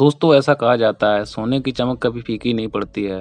दोस्तों ऐसा कहा जाता है सोने की चमक कभी फीकी नहीं पड़ती है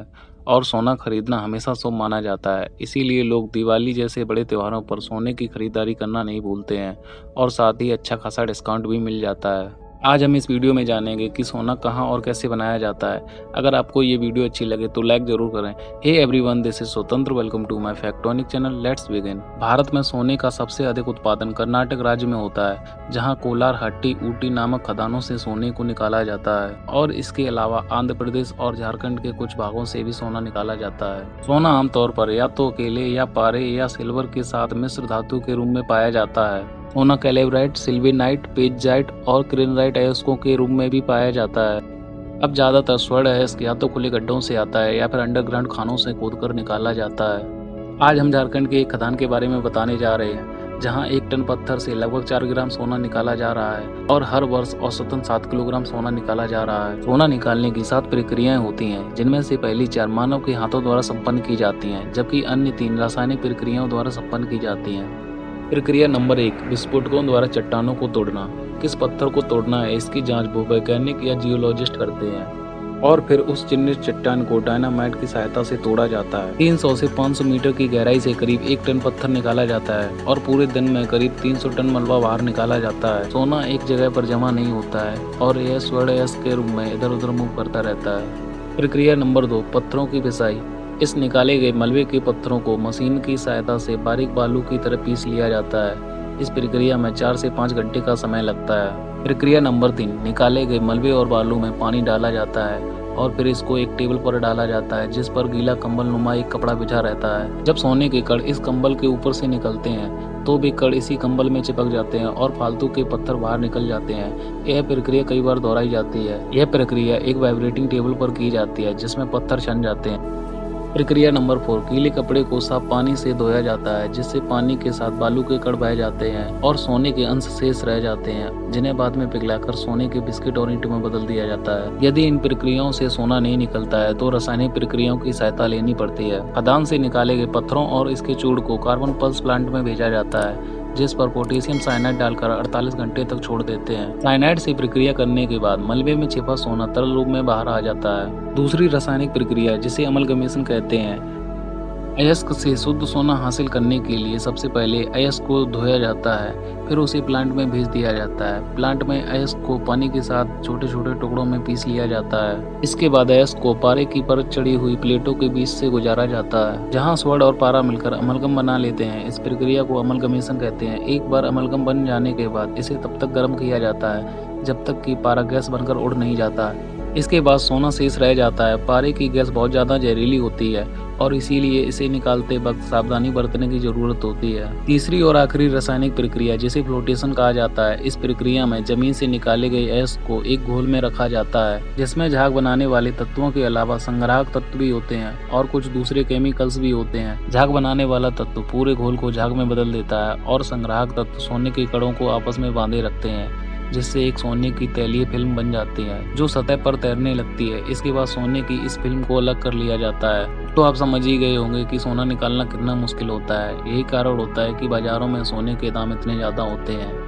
और सोना खरीदना हमेशा शुभ माना जाता है। इसीलिए लोग दिवाली जैसे बड़े त्योहारों पर सोने की खरीदारी करना नहीं भूलते हैं और साथ ही अच्छा खासा डिस्काउंट भी मिल जाता है। आज हम इस वीडियो में जानेंगे कि सोना कहाँ और कैसे बनाया जाता है। अगर आपको ये वीडियो अच्छी लगे तो लाइक जरूर करें। Hey everyone, this is Swatantra, welcome to my Factonic channel. Let's begin. Bharat में सोने का सबसे अधिक उत्पादन कर्नाटक राज्य में होता है, जहां कोलार, हट्टी, ऊटी नामक खदानों से सोने को निकाला जाता है और इसके अलावा आंध्र प्रदेश और झारखंड के कुछ भागों से भी सोना निकाला जाता है। सोना आमतौर पर या तो अकेले या पारे या सिल्वर के साथ मिश्र धातु के रूप में पाया जाता है। सोना कैलेवराइट, सिल्वेनाइट, पेजजाइट और क्रेनराइट अयस्कों के रूप में भी पाया जाता है। अब ज्यादातर स्वर्ण अयस्क या तो खुले गड्ढों से आता है या फिर अंडरग्राउंड खानों से खोदकर निकाला जाता है। आज हम झारखंड के एक खदान के बारे में बताने जा रहे हैं, जहां 1 टन पत्थर से लगभग 4 ग्राम सोना निकाला जा रहा है और हर वर्ष औसतन 7 किलोग्राम सोना निकाला जा रहा है। सोना निकालने की 7 प्रक्रियाएं होती हैं, जिनमें से पहली 4 मानव के हाथों द्वारा संपन्न की जाती हैं, जबकि अन्य 3 रासायनिक प्रक्रियाओं द्वारा संपन्न की जाती हैं। प्रक्रिया नंबर 1, विस्फोटकों द्वारा चट्टानों को तोड़ना। किस पत्थर को तोड़ना है इसकी जांच भूवैज्ञानिक या जियोलॉजिस्ट करते हैं और फिर उस चिन्हित चट्टान को डायनामाइट की सहायता से तोड़ा जाता है। 300 से 500 मीटर की गहराई से करीब 1 टन पत्थर निकाला जाता है और पूरे दिन में करीब 300 टन मलबा बाहर निकाला जाता है। सोना एक जगह पर जमा नहीं होता है और यह स्वर्ण अयस्क के रूप में इधर उधर मूव करता रहता है। प्रक्रिया नंबर 2, पत्थरों की पिसाई। इस निकाले गए मलबे के पत्थरों को मशीन की सहायता से बारीक बालू की तरह पीस लिया जाता है। इस प्रक्रिया में 4 से 5 घंटे का समय लगता है। प्रक्रिया नंबर 3, निकाले गए मलबे और बालू में पानी डाला जाता है और फिर इसको एक टेबल पर डाला जाता है, जिस पर गीला कंबल नुमा एक कपड़ा बिछा रहता है। जब सोने के कण इस कंबल के ऊपर से निकलते हैं तो भी कण इसी कंबल में चिपक जाते हैं और फालतू के पत्थर बाहर निकल जाते हैं। यह प्रक्रिया कई बार दोहराई जाती है। यह प्रक्रिया एक वाइब्रेटिंग टेबल पर की जाती है, जिसमें पत्थर छन जाते हैं। प्रक्रिया नंबर 4, गीले कपड़े को साफ पानी से धोया जाता है, जिससे पानी के साथ बालू के कण बह जाते हैं और सोने के अंश शेष रह जाते हैं, जिन्हें बाद में पिघलाकर सोने के बिस्किट और ईंट में बदल दिया जाता है। यदि इन प्रक्रियाओं से सोना नहीं निकलता है तो रासायनिक प्रक्रियाओं की सहायता लेनी पड़ती है। खदान से निकाले गए पत्थरों और इसके चूड़ को कार्बन पल्स प्लांट में भेजा जाता है, जिस पर पोटेशियम साइनाइड डालकर 48 घंटे तक छोड़ देते हैं। साइनाइड से प्रक्रिया करने के बाद मलबे में छिपा सोना तरल रूप में बाहर आ जाता है। दूसरी रासायनिक प्रक्रिया, जिसे अमलगमेशन कहते हैं, अयस्क से शुद्ध सोना हासिल करने के लिए सबसे पहले अयस्क को धोया जाता है, फिर उसे प्लांट में भेज दिया जाता है। प्लांट में अयस्क को पानी के साथ छोटे छोटे टुकड़ों में पीस लिया जाता है। इसके बाद अयस्क को पारे की परत चढ़ी हुई प्लेटों के बीच से गुजारा जाता है, जहां स्वर्ण और पारा मिलकर अमलगम बना लेते हैं। इस प्रक्रिया को अमलगमेशन कहते हैं। एक बार अमलगम बन जाने के बाद इसे तब तक गर्म किया जाता है जब तक कि पारा गैस बनकर उड़ नहीं जाता। इसके बाद सोना शेष रह जाता है। पारे की गैस बहुत ज्यादा जहरीली होती है और इसीलिए इसे निकालते वक्त सावधानी बरतने की जरूरत होती है। तीसरी और आखिरी रासायनिक प्रक्रिया, जिसे फ्लोटेशन कहा जाता है, इस प्रक्रिया में जमीन से निकाले गए अयस्क को एक घोल में रखा जाता है, जिसमें झाग बनाने वाले तत्वों के अलावा संग्राहक तत्व भी होते हैं और कुछ दूसरे केमिकल्स भी होते हैं। झाग बनाने वाला तत्व पूरे घोल को झाग में बदल देता है और संग्राहक तत्व सोने के कणों को आपस में बांधे रखते हैं, जिससे एक सोने की तैलीय फिल्म बन जाती है जो सतह पर तैरने लगती है। इसके बाद सोने की इस फिल्म को अलग कर लिया जाता है। तो आप समझ ही गए होंगे कि सोना निकालना कितना मुश्किल होता है। यही कारण होता है कि बाजारों में सोने के दाम इतने ज्यादा होते हैं।